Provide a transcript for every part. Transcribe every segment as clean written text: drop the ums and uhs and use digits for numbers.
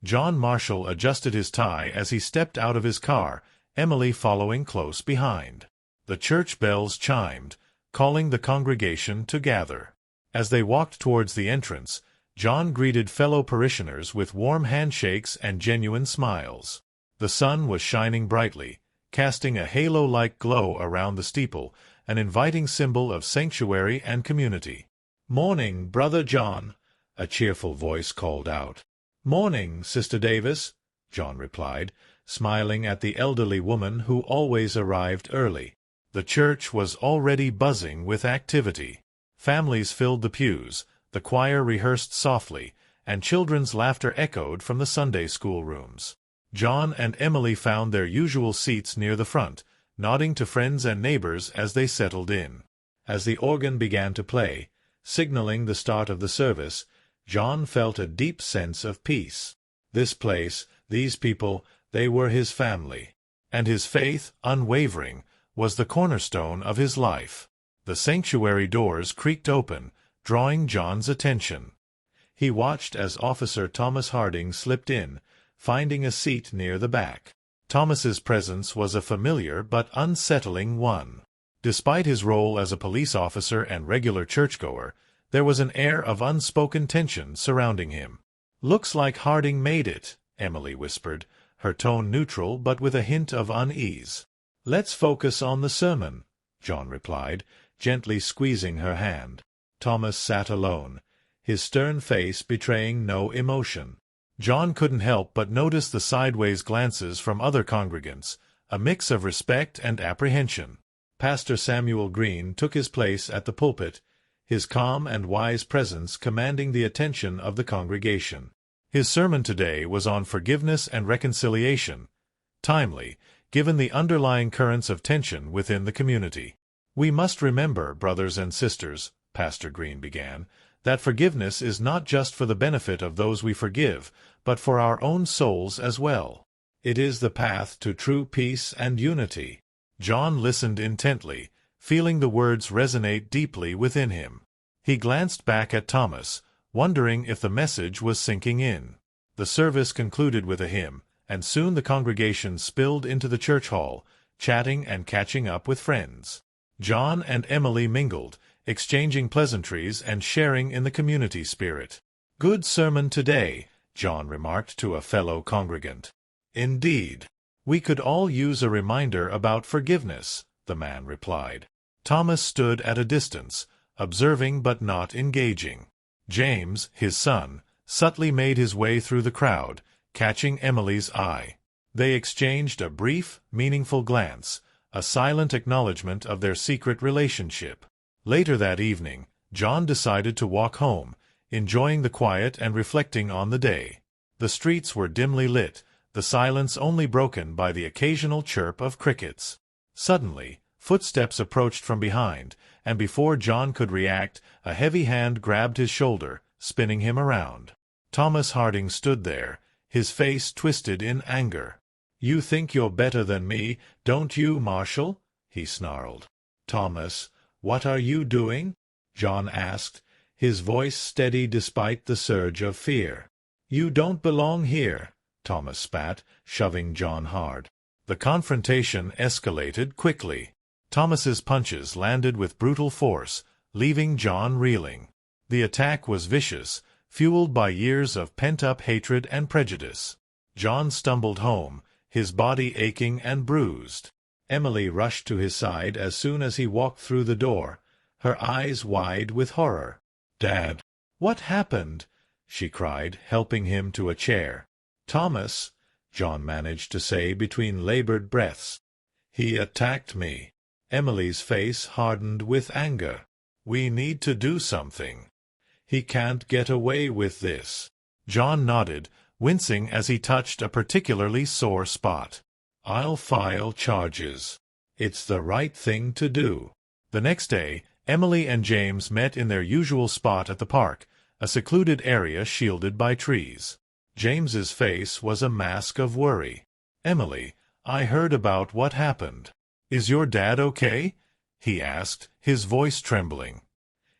John Marshall adjusted his tie as he stepped out of his car, Emily following close behind. The church bells chimed, calling the congregation to gather. As they walked towards the entrance, John greeted fellow parishioners with warm handshakes and genuine smiles. The sun was shining brightly, casting a halo-like glow around the steeple, an inviting symbol of sanctuary and community. "Morning, Brother John," a cheerful voice called out. "Morning, Sister Davis," John replied, smiling at the elderly woman who always arrived early. The church was already buzzing with activity. Families filled the pews, the choir rehearsed softly, and children's laughter echoed from the Sunday school rooms. John and Emily found their usual seats near the front, nodding to friends and neighbors as they settled in. As the organ began to play, signaling the start of the service, John felt a deep sense of peace. This place, these people, they were his family. And his faith, unwavering, was the cornerstone of his life. The sanctuary doors creaked open, drawing John's attention. He watched as Officer Thomas Harding slipped in, finding a seat near the back. Thomas's presence was a familiar but unsettling one. Despite his role as a police officer and regular churchgoer, there was an air of unspoken tension surrounding him. "Looks like Harding made it," Emily whispered, her tone neutral but with a hint of unease. "Let's focus on the sermon," John replied, gently squeezing her hand. Thomas sat alone, his stern face betraying no emotion. John couldn't help but notice the sideways glances from other congregants, a mix of respect and apprehension. Pastor Samuel Green took his place at the pulpit, his calm and wise presence commanding the attention of the congregation. His sermon today was on forgiveness and reconciliation, timely, given the underlying currents of tension within the community. "We must remember, brothers and sisters," Pastor Green began, "that forgiveness is not just for the benefit of those we forgive, but for our own souls as well. It is the path to true peace and unity." John listened intently, feeling the words resonate deeply within him. He glanced back at Thomas, wondering if the message was sinking in. The service concluded with a hymn, and soon the congregation spilled into the church hall, chatting and catching up with friends. John and Emily mingled, exchanging pleasantries and sharing in the community spirit. "Good sermon today," John remarked to a fellow congregant. "Indeed. We could all use a reminder about forgiveness," the man replied. Thomas stood at a distance, observing but not engaging. James, his son, subtly made his way through the crowd, catching Emily's eye. They exchanged a brief, meaningful glance, a silent acknowledgment of their secret relationship. Later that evening, John decided to walk home, enjoying the quiet and reflecting on the day. The streets were dimly lit, the silence only broken by the occasional chirp of crickets. Suddenly, footsteps approached from behind, and before John could react, a heavy hand grabbed his shoulder, spinning him around. Thomas Harding stood there, his face twisted in anger. "You think you're better than me, don't you, Marshall?" he snarled. "Thomas, what are you doing?" John asked, his voice steady despite the surge of fear. "You don't belong here," Thomas spat, shoving John hard. The confrontation escalated quickly. Thomas's punches landed with brutal force, leaving John reeling. The attack was vicious, fueled by years of pent-up hatred and prejudice. John stumbled home, his body aching and bruised. Emily rushed to his side as soon as he walked through the door, her eyes wide with horror. "Dad, what happened?" she cried, helping him to a chair. "Thomas," John managed to say between labored breaths. "He attacked me." Emily's face hardened with anger. "We need to do something. He can't get away with this." John nodded, wincing as he touched a particularly sore spot. "I'll file charges. It's the right thing to do." The next day, Emily and James met in their usual spot at the park, a secluded area shielded by trees. James's face was a mask of worry. "Emily, I heard about what happened. Is your dad okay?" he asked, his voice trembling.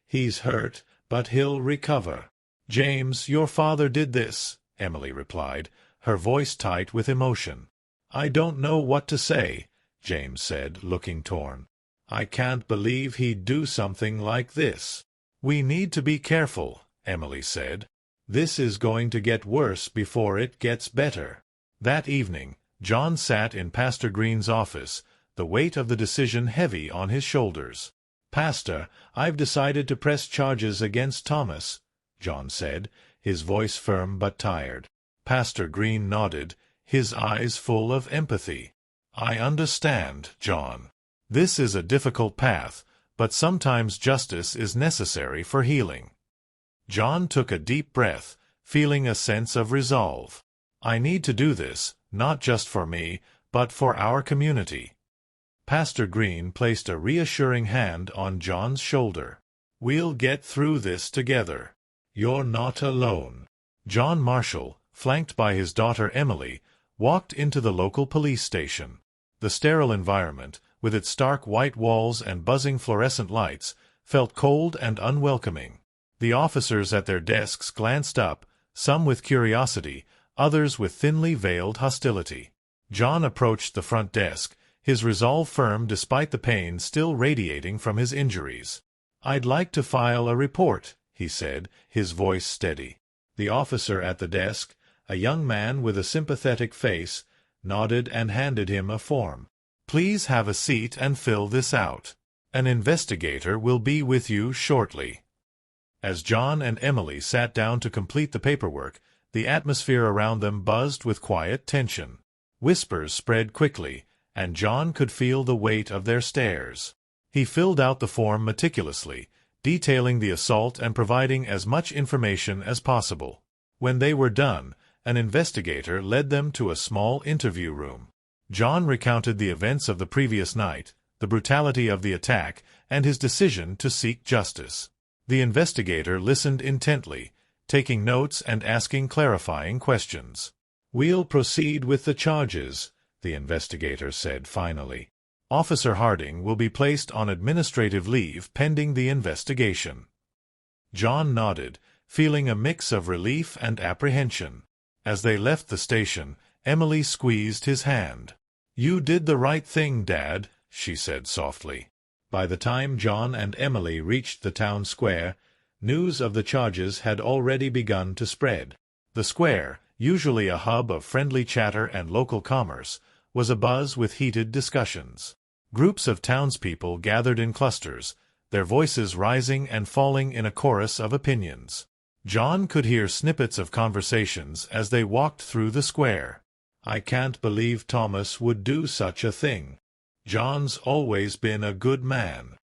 "He's hurt, but he'll recover." "James, your father did this," Emily replied, her voice tight with emotion. "I don't know what to say," James said, looking torn. "I can't believe he'd do something like this." "We need to be careful," Emily said. "This is going to get worse before it gets better." That evening, John sat in Pastor Green's office, the weight of the decision heavy on his shoulders. "Pastor, I've decided to press charges against Thomas," John said, his voice firm but tired. Pastor Green nodded, his eyes full of empathy. "I understand, John. This is a difficult path, but sometimes justice is necessary for healing." John took a deep breath, feeling a sense of resolve. "I need to do this, not just for me, but for our community." Pastor Green placed a reassuring hand on John's shoulder. "We'll get through this together. You're not alone." John Marshall, flanked by his daughter Emily, walked into the local police station. The sterile environment, with its stark white walls and buzzing fluorescent lights, felt cold and unwelcoming. The officers at their desks glanced up, some with curiosity, others with thinly veiled hostility. John approached the front desk, his resolve firm despite the pain still radiating from his injuries. "I'd like to file a report," he said, his voice steady. The officer at the desk, a young man with a sympathetic face, nodded and handed him a form. "Please have a seat and fill this out. An investigator will be with you shortly." As John and Emily sat down to complete the paperwork, the atmosphere around them buzzed with quiet tension. Whispers spread quickly, and John could feel the weight of their stares. He filled out the form meticulously, detailing the assault and providing as much information as possible. When they were done, an investigator led them to a small interview room. John recounted the events of the previous night, the brutality of the attack, and his decision to seek justice. The investigator listened intently, taking notes and asking clarifying questions. "We'll proceed with the charges," the investigator said finally. "Officer Harding will be placed on administrative leave pending the investigation." John nodded, feeling a mix of relief and apprehension. As they left the station, Emily squeezed his hand. "You did the right thing, Dad," she said softly. By the time John and Emily reached the town square, news of the charges had already begun to spread. The square, usually a hub of friendly chatter and local commerce, was abuzz with heated discussions. Groups of townspeople gathered in clusters, their voices rising and falling in a chorus of opinions. John could hear snippets of conversations as they walked through the square. "I can't believe Thomas would do such a thing. John's always been a good man.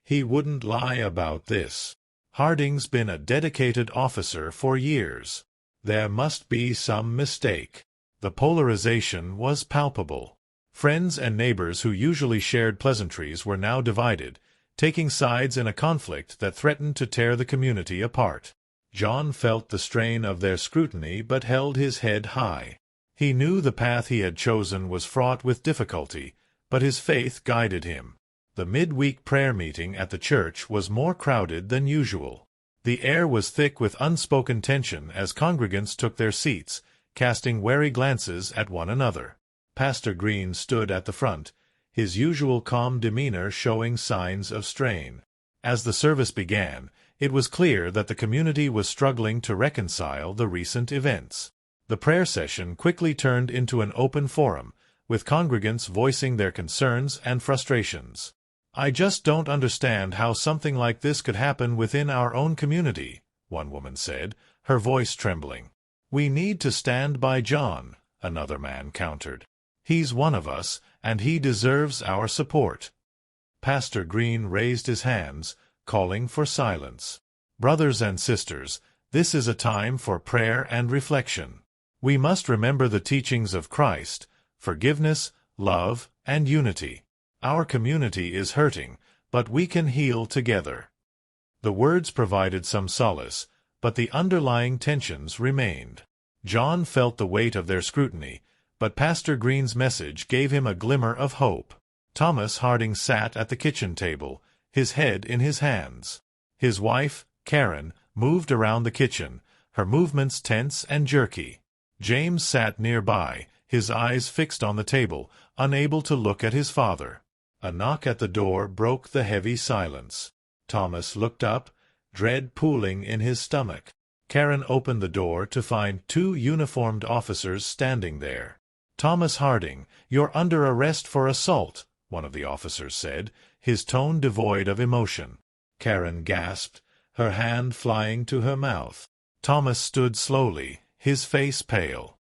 He wouldn't lie about this. Harding's been a dedicated officer for years. There must be some mistake." The polarization was palpable. Friends and neighbors who usually shared pleasantries were now divided, taking sides in a conflict that threatened to tear the community apart. John felt the strain of their scrutiny but held his head high. He knew the path he had chosen was fraught with difficulty, but his faith guided him. The midweek prayer meeting at the church was more crowded than usual. The air was thick with unspoken tension as congregants took their seats, casting wary glances at one another. Pastor Green stood at the front, his usual calm demeanor showing signs of strain. As the service began, it was clear that the community was struggling to reconcile the recent events. The prayer session quickly turned into an open forum, with congregants voicing their concerns and frustrations. "I just don't understand how something like this could happen within our own community," one woman said, her voice trembling. "We need to stand by John," another man countered. "He's one of us, and he deserves our support." Pastor Green raised his hands, calling for silence. "Brothers and sisters, this is a time for prayer and reflection. We must remember the teachings of Christ: forgiveness, love, and unity. Our community is hurting, but we can heal together." The words provided some solace, but the underlying tensions remained. John felt the weight of their scrutiny, but Pastor Green's message gave him a glimmer of hope. Thomas Harding sat at the kitchen table, his head in his hands. His wife, Karen, moved around the kitchen, her movements tense and jerky. James sat nearby, his eyes fixed on the table, unable to look at his father. A knock at the door broke the heavy silence. Thomas looked up, dread pooling in his stomach. Karen opened the door to find two uniformed officers standing there. "Thomas Harding, you're under arrest for assault," one of the officers said, his tone devoid of emotion. Karen gasped, her hand flying to her mouth. Thomas stood slowly, his face pale.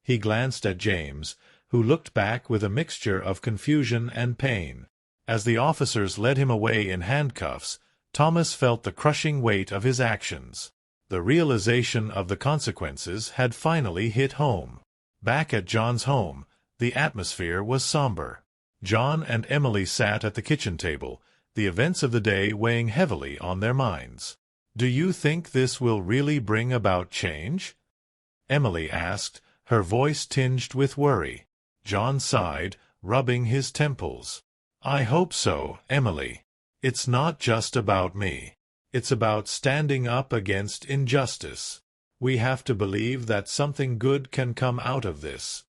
He glanced at James, who looked back with a mixture of confusion and pain. As the officers led him away in handcuffs, Thomas felt the crushing weight of his actions. The realization of the consequences had finally hit home. Back at John's home, the atmosphere was somber. John and Emily sat at the kitchen table, the events of the day weighing heavily on their minds. "Do you think this will really bring about change?" Emily asked, her voice tinged with worry. John sighed, rubbing his temples. "I hope so, Emily. It's not just about me. It's about standing up against injustice. We have to believe that something good can come out of this."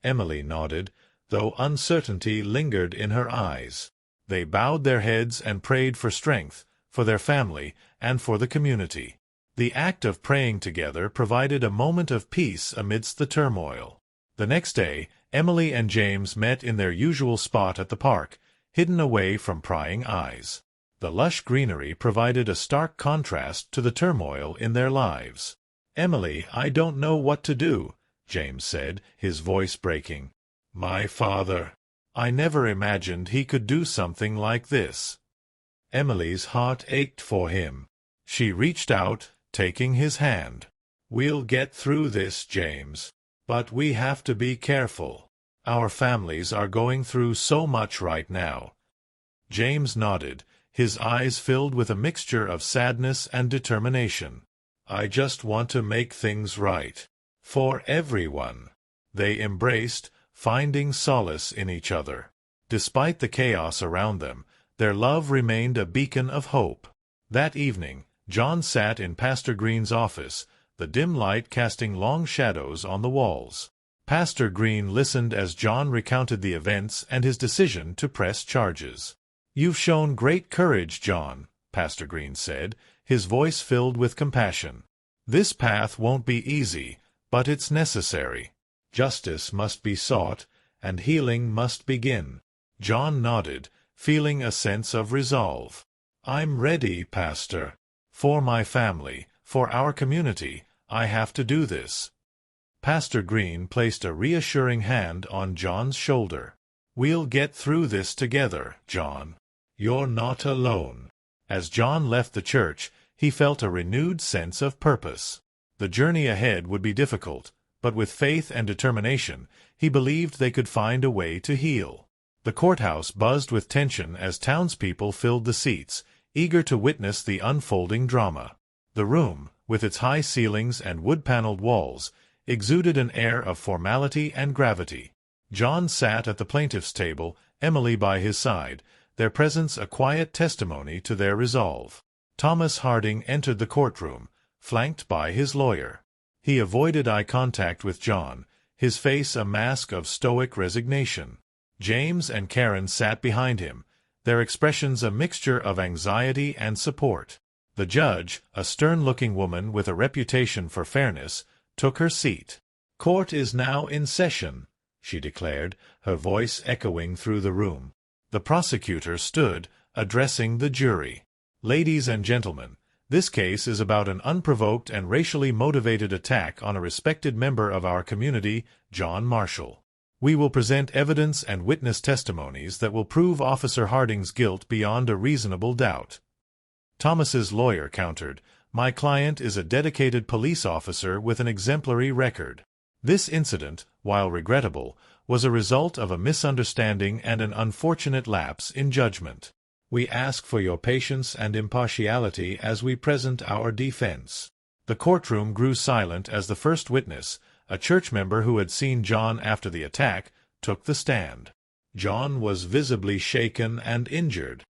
Emily nodded, though uncertainty lingered in her eyes. They bowed their heads and prayed for strength, for their family, and for the community. The act of praying together provided a moment of peace amidst the turmoil. The next day, Emily and James met in their usual spot at the park, hidden away from prying eyes. The lush greenery provided a stark contrast to the turmoil in their lives. "Emily, I don't know what to do," James said, his voice breaking. "My father. I never imagined he could do something like this." Emily's heart ached for him. She reached out, taking his hand. "We'll get through this, James. But we have to be careful. Our families are going through so much right now." James nodded, his eyes filled with a mixture of sadness and determination. "I just want to make things right. For everyone." They embraced, finding solace in each other. Despite the chaos around them, their love remained a beacon of hope. That evening, John sat in Pastor Green's office, the dim light casting long shadows on the walls. Pastor Green listened as John recounted the events and his decision to press charges. "You've shown great courage, John," Pastor Green said, his voice filled with compassion. "This path won't be easy, but it's necessary. Justice must be sought, and healing must begin." John nodded, feeling a sense of resolve. "I'm ready, Pastor. For my family, for our community, I have to do this." Pastor Green placed a reassuring hand on John's shoulder. "We'll get through this together, John. You're not alone." As John left the church, he felt a renewed sense of purpose. The journey ahead would be difficult, but with faith and determination, he believed they could find a way to heal. The courthouse buzzed with tension as townspeople filled the seats, eager to witness the unfolding drama. The room, with its high ceilings and wood-paneled walls, exuded an air of formality and gravity. John sat at the plaintiff's table, Emily by his side, their presence a quiet testimony to their resolve. Thomas Harding entered the courtroom, flanked by his lawyer. He avoided eye contact with John, his face a mask of stoic resignation. James and Karen sat behind him, their expressions a mixture of anxiety and support. The judge, a stern-looking woman with a reputation for fairness, took her seat. "Court is now in session," she declared, her voice echoing through the room. The prosecutor stood, addressing the jury. "Ladies and gentlemen, this case is about an unprovoked and racially motivated attack on a respected member of our community, John Marshall. We will present evidence and witness testimonies that will prove Officer Harding's guilt beyond a reasonable doubt." Thomas's lawyer countered, "My client is a dedicated police officer with an exemplary record. This incident, while regrettable, was a result of a misunderstanding and an unfortunate lapse in judgment. We ask for your patience and impartiality as we present our defense." The courtroom grew silent as the first witness, a church member who had seen John after the attack, took the stand. John was visibly shaken and injured.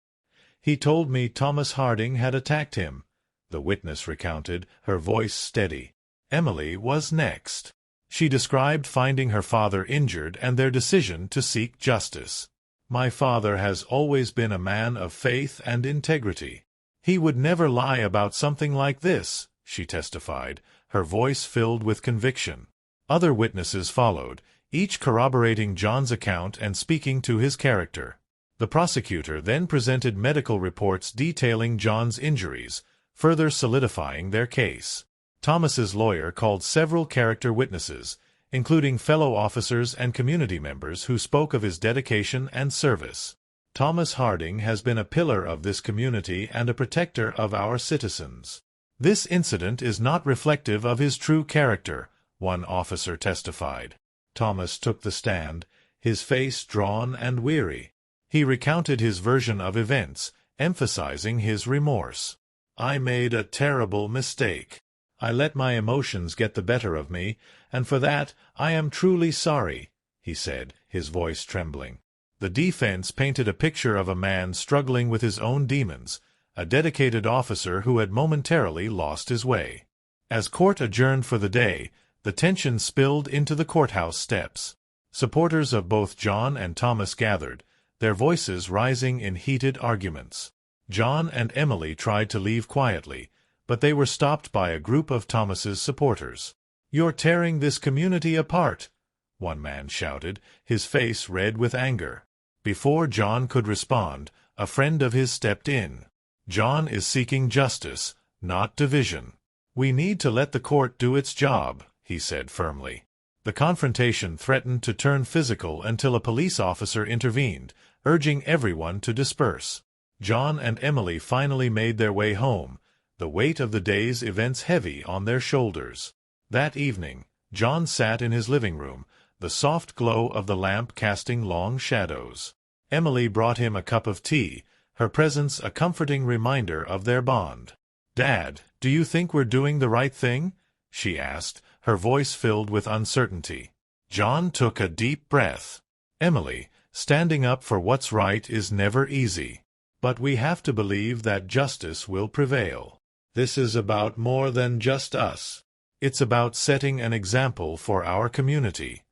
"He told me Thomas Harding had attacked him," the witness recounted, her voice steady. Emily was next. She described finding her father injured and their decision to seek justice. "My father has always been a man of faith and integrity. He would never lie about something like this," she testified, her voice filled with conviction. Other witnesses followed, each corroborating John's account and speaking to his character. The prosecutor then presented medical reports detailing John's injuries, further solidifying their case. Thomas's lawyer called several character witnesses, including fellow officers and community members who spoke of his dedication and service. "Thomas Harding has been a pillar of this community and a protector of our citizens. This incident is not reflective of his true character," one officer testified. Thomas took the stand, his face drawn and weary. He recounted his version of events, emphasizing his remorse. "I made a terrible mistake. I let my emotions get the better of me, and for that I am truly sorry," he said, his voice trembling. The defense painted a picture of a man struggling with his own demons, a dedicated officer who had momentarily lost his way. As court adjourned for the day, the tension spilled into the courthouse steps. Supporters of both John and Thomas gathered, their voices rising in heated arguments. John and Emily tried to leave quietly, but they were stopped by a group of Thomas's supporters. "You're tearing this community apart," one man shouted, his face red with anger. Before John could respond, a friend of his stepped in. "John is seeking justice, not division. We need to let the court do its job," he said firmly. The confrontation threatened to turn physical until a police officer intervened, urging everyone to disperse. John and Emily finally made their way home, the weight of the day's events heavy on their shoulders. That evening, John sat in his living room, the soft glow of the lamp casting long shadows. Emily brought him a cup of tea, her presence a comforting reminder of their bond. "Dad, do you think we're doing the right thing?" she asked, her voice filled with uncertainty. John took a deep breath. "Emily, standing up for what's right is never easy. But we have to believe that justice will prevail. This is about more than just us. It's about setting an example for our community."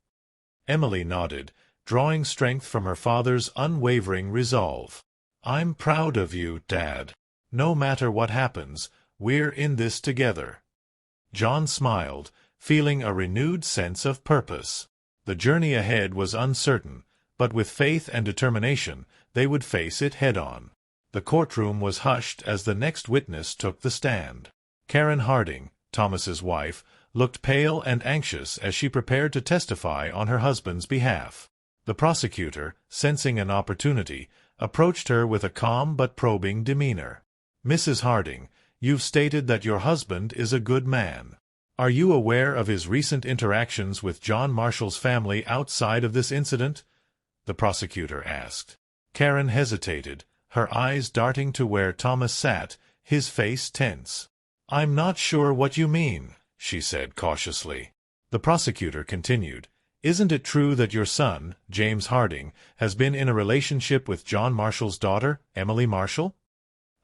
Emily nodded, drawing strength from her father's unwavering resolve. "I'm proud of you, Dad. No matter what happens, we're in this together." John smiled, feeling a renewed sense of purpose. The journey ahead was uncertain, but with faith and determination, they would face it head-on. The courtroom was hushed as the next witness took the stand. Karen Harding, Thomas's wife, looked pale and anxious as she prepared to testify on her husband's behalf. The prosecutor, sensing an opportunity, approached her with a calm but probing demeanor. "Mrs. Harding, you've stated that your husband is a good man. Are you aware of his recent interactions with John Marshall's family outside of this incident?" the prosecutor asked. Karen hesitated, her eyes darting to where Thomas sat, his face tense. "I'm not sure what you mean," she said cautiously. The prosecutor continued, "Isn't it true that your son, James Harding, has been in a relationship with John Marshall's daughter, Emily Marshall?"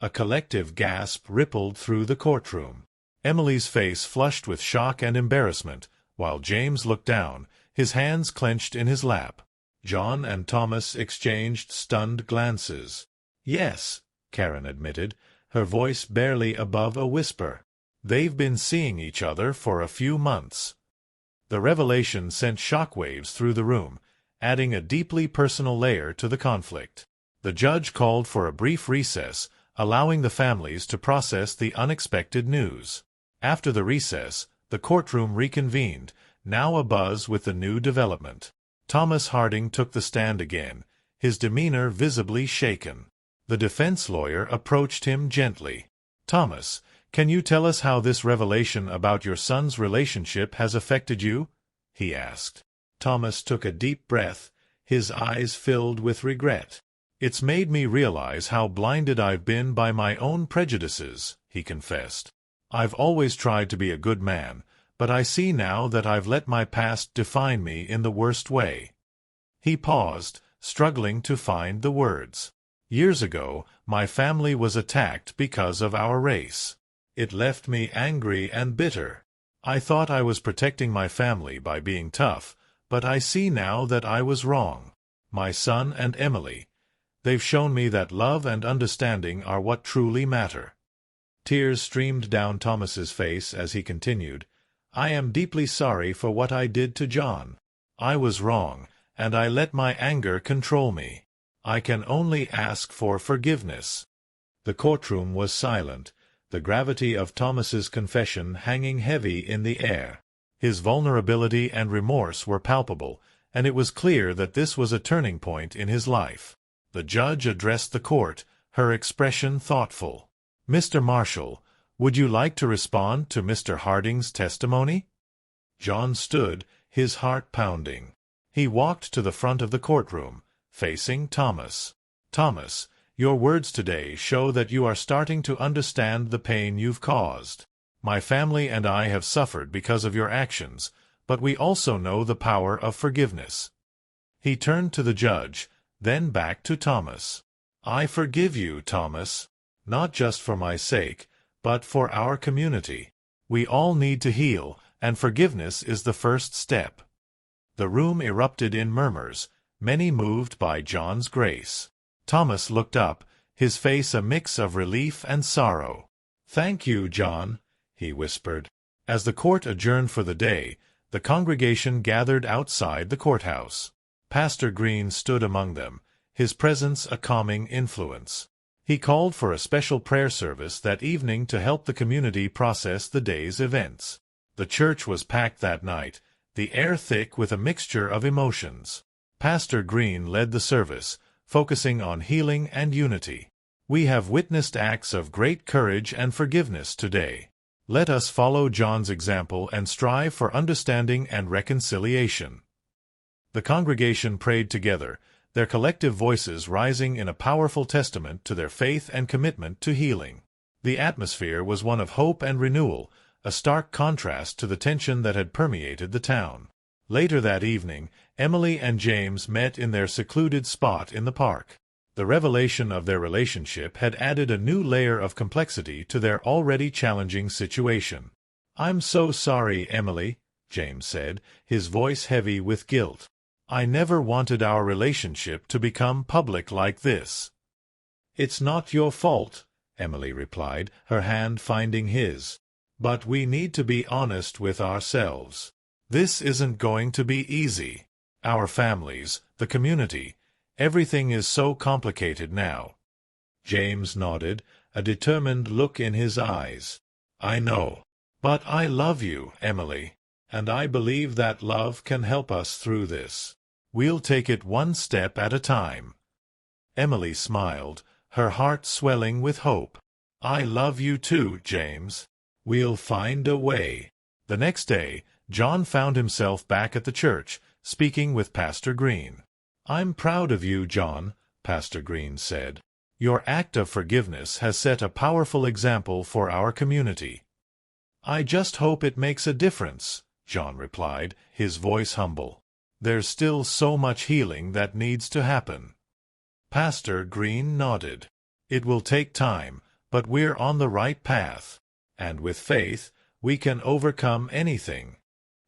A collective gasp rippled through the courtroom. Emily's face flushed with shock and embarrassment, while James looked down, his hands clenched in his lap. John and Thomas exchanged stunned glances. "Yes," Karen admitted, her voice barely above a whisper. "They've been seeing each other for a few months." The revelation sent shockwaves through the room, adding a deeply personal layer to the conflict. The judge called for a brief recess, allowing the families to process the unexpected news. After the recess, the courtroom reconvened, now abuzz with the new development. Thomas Harding took the stand again, his demeanor visibly shaken. The defense lawyer approached him gently. "Thomas, can you tell us how this revelation about your son's relationship has affected you?" he asked. Thomas took a deep breath, his eyes filled with regret. "It's made me realize how blinded I've been by my own prejudices," he confessed. "I've always tried to be a good man, but I see now that I've let my past define me in the worst way." He paused, struggling to find the words. "Years ago, my family was attacked because of our race. It left me angry and bitter. I thought I was protecting my family by being tough, but I see now that I was wrong. My son and Emily, they've shown me that love and understanding are what truly matter." Tears streamed down Thomas's face as he continued, "I am deeply sorry for what I did to John. I was wrong, and I let my anger control me. I can only ask for forgiveness." The courtroom was silent, the gravity of Thomas's confession hanging heavy in the air. His vulnerability and remorse were palpable, and it was clear that this was a turning point in his life. The judge addressed the court, her expression thoughtful. "Mr. Marshall, would you like to respond to Mr. Harding's testimony?" John stood, his heart pounding. He walked to the front of the courtroom, facing Thomas. "Thomas, your words today show that you are starting to understand the pain you've caused. My family and I have suffered because of your actions, but we also know the power of forgiveness." He turned to the judge, then back to Thomas. "I forgive you, Thomas, not just for my sake, but for our community. We all need to heal, and forgiveness is the first step." The room erupted in murmurs, many moved by John's grace. Thomas looked up, his face a mix of relief and sorrow. "Thank you, John," he whispered. As the court adjourned for the day, the congregation gathered outside the courthouse. Pastor Green stood among them, his presence a calming influence. He called for a special prayer service that evening to help the community process the day's events. The church was packed that night, the air thick with a mixture of emotions. Pastor Green led the service, focusing on healing and unity. "We have witnessed acts of great courage and forgiveness today. Let us follow John's example and strive for understanding and reconciliation." The congregation prayed together, their collective voices rising in a powerful testament to their faith and commitment to healing. The atmosphere was one of hope and renewal, a stark contrast to the tension that had permeated the town. Later that evening, Emily and James met in their secluded spot in the park. The revelation of their relationship had added a new layer of complexity to their already challenging situation. "I'm so sorry, Emily," James said, his voice heavy with guilt. "I never wanted our relationship to become public like this." "It's not your fault," Emily replied, her hand finding his. "But we need to be honest with ourselves. This isn't going to be easy. Our families, the community, everything is so complicated now." James nodded, a determined look in his eyes. "I know. But I love you, Emily, and I believe that love can help us through this. We'll take it one step at a time." Emily smiled, her heart swelling with hope. "I love you too, James. We'll find a way." The next day, John found himself back at the church, speaking with Pastor Green. "I'm proud of you, John," Pastor Green said. "Your act of forgiveness has set a powerful example for our community." "I just hope it makes a difference," John replied, his voice humble. "There's still so much healing that needs to happen." Pastor Green nodded. "It will take time, but we're on the right path. And with faith, we can overcome anything."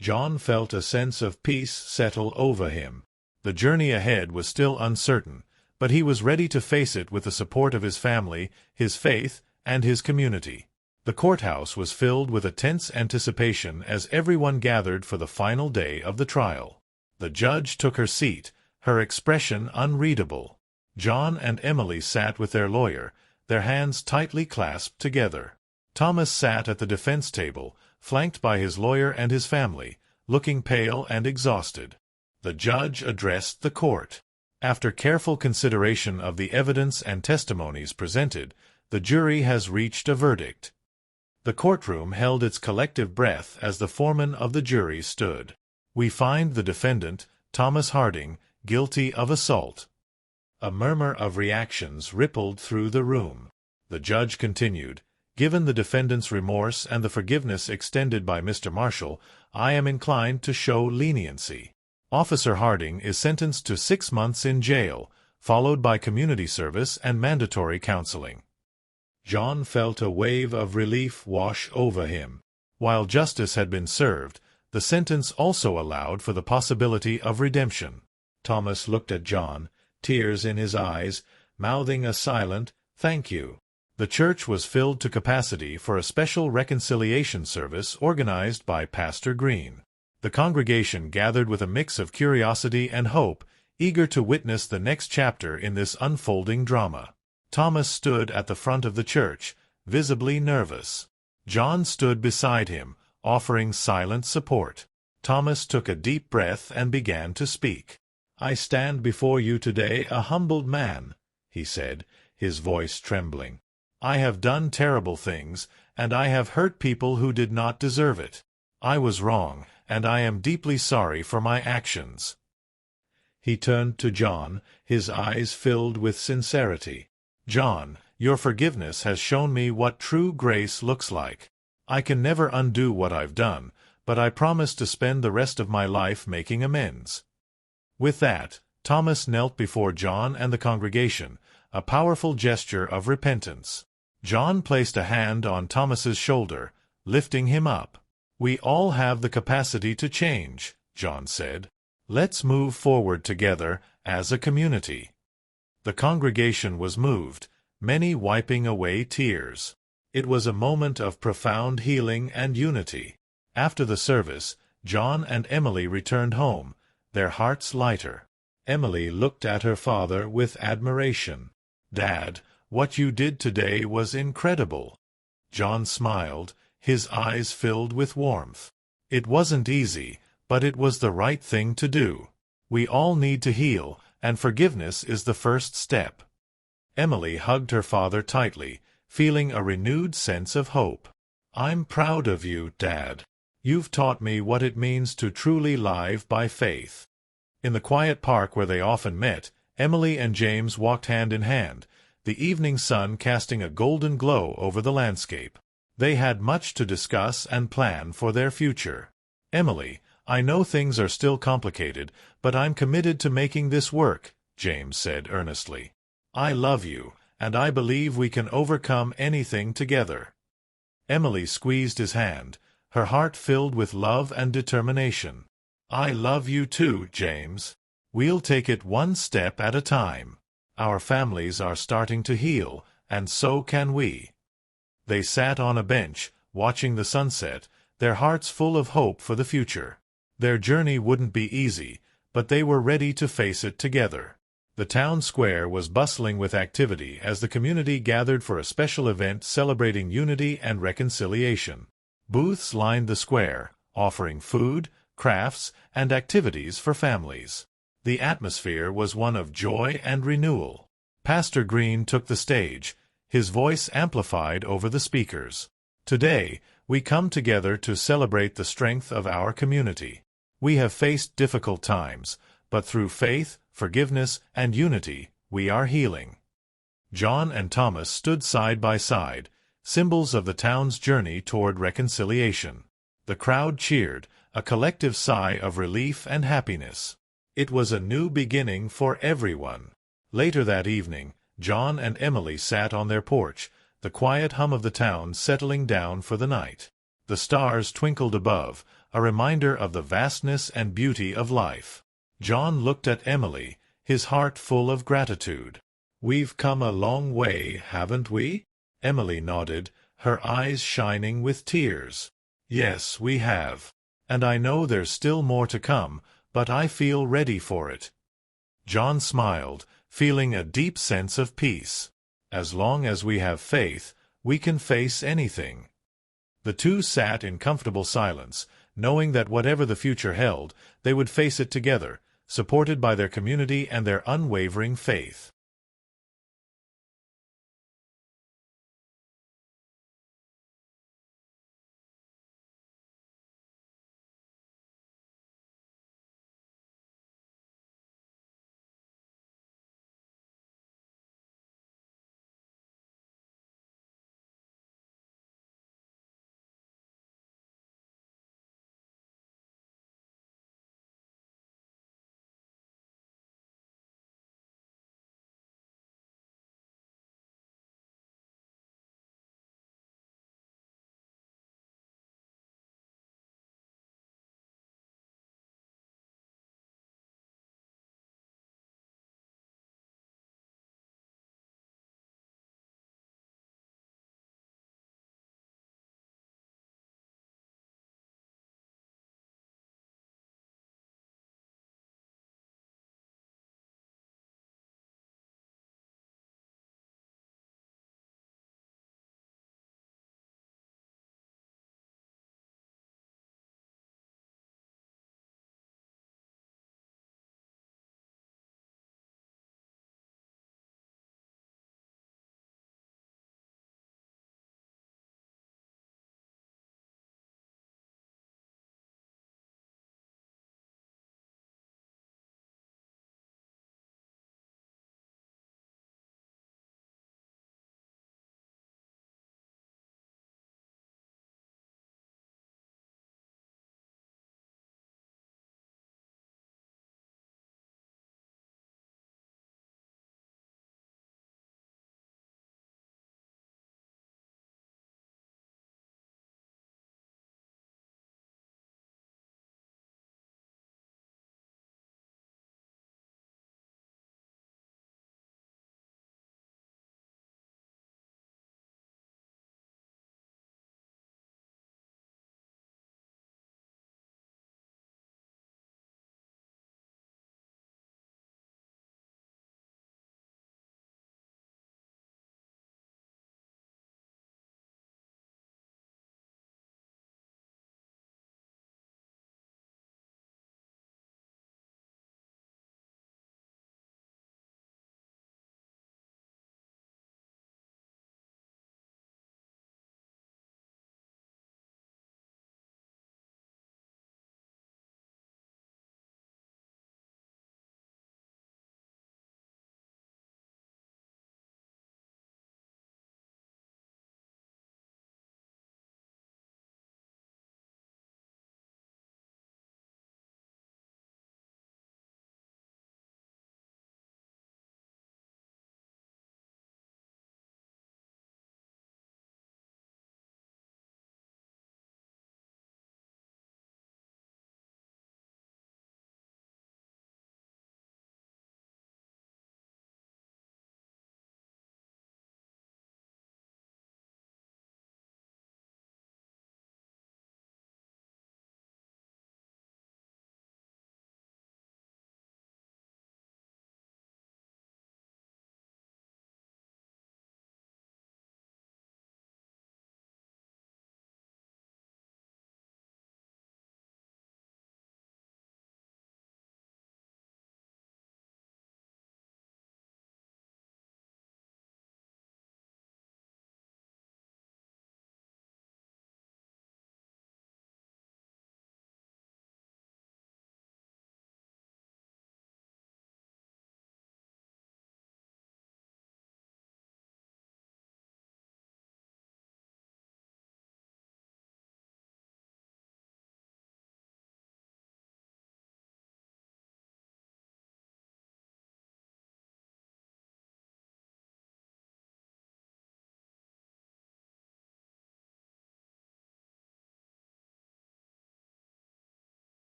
John felt a sense of peace settle over him. The journey ahead was still uncertain, but he was ready to face it with the support of his family, his faith, and his community. The courthouse was filled with a tense anticipation as everyone gathered for the final day of the trial. The judge took her seat, her expression unreadable. John and Emily sat with their lawyer, their hands tightly clasped together. Thomas sat at the defense table, flanked by his lawyer and his family, looking pale and exhausted. The judge addressed the court. After careful consideration of the evidence and testimonies presented, the jury has reached a verdict. The courtroom held its collective breath as the foreman of the jury stood. "We find the defendant, Thomas Harding, guilty of assault." A murmur of reactions rippled through the room. The judge continued, "Given the defendant's remorse and the forgiveness extended by Mr. Marshall, I am inclined to show leniency. Officer Harding is sentenced to 6 months in jail, followed by community service and mandatory counseling." John felt a wave of relief wash over him. While justice had been served, the sentence also allowed for the possibility of redemption. Thomas looked at John, tears in his eyes, mouthing a silent, "Thank you." The church was filled to capacity for a special reconciliation service organized by Pastor Green. The congregation gathered with a mix of curiosity and hope, eager to witness the next chapter in this unfolding drama. Thomas stood at the front of the church, visibly nervous. John stood beside him, offering silent support. Thomas took a deep breath and began to speak. "I stand before you today a humbled man," he said, his voice trembling. "I have done terrible things, and I have hurt people who did not deserve it. I was wrong, and I am deeply sorry for my actions." He turned to John, his eyes filled with sincerity. "John, your forgiveness has shown me what true grace looks like. I can never undo what I've done, but I promise to spend the rest of my life making amends." With that, Thomas knelt before John and the congregation, a powerful gesture of repentance. John placed a hand on Thomas's shoulder, lifting him up. "We all have the capacity to change," John said. "Let's move forward together as a community." The congregation was moved, many wiping away tears. It was a moment of profound healing and unity. After the service, John and Emily returned home, their hearts lighter. Emily looked at her father with admiration. "Dad, what you did today was incredible." John smiled, his eyes filled with warmth. "It wasn't easy, but it was the right thing to do. We all need to heal, and forgiveness is the first step." Emily hugged her father tightly, feeling a renewed sense of hope. "I'm proud of you, Dad. You've taught me what it means to truly live by faith." In the quiet park where they often met, Emily and James walked hand in hand, the evening sun casting a golden glow over the landscape. They had much to discuss and plan for their future. "Emily, I know things are still complicated, but I'm committed to making this work," James said earnestly. "I love you, and I believe we can overcome anything together." Emily squeezed his hand, her heart filled with love and determination. "I love you too, James. We'll take it one step at a time. Our families are starting to heal, and so can we." They sat on a bench, watching the sunset, their hearts full of hope for the future. Their journey wouldn't be easy, but they were ready to face it together. The town square was bustling with activity as the community gathered for a special event celebrating unity and reconciliation. Booths lined the square, offering food, crafts, and activities for families. The atmosphere was one of joy and renewal. Pastor Green took the stage, his voice amplified over the speakers. "Today, we come together to celebrate the strength of our community. We have faced difficult times, but through faith, forgiveness, and unity, we are healing." John and Thomas stood side by side, symbols of the town's journey toward reconciliation. The crowd cheered, a collective sigh of relief and happiness. It was a new beginning for everyone. Later that evening, John and Emily sat on their porch, the quiet hum of the town settling down for the night. The stars twinkled above, a reminder of the vastness and beauty of life. John looked at Emily, his heart full of gratitude. "We've come a long way, haven't we?" Emily nodded, her eyes shining with tears. "Yes, we have. And I know there's still more to come, but I feel ready for it." John smiled, feeling a deep sense of peace. As long as we have faith, we can face anything. The two sat in comfortable silence, knowing that whatever the future held, they would face it together, supported by their community and their unwavering faith.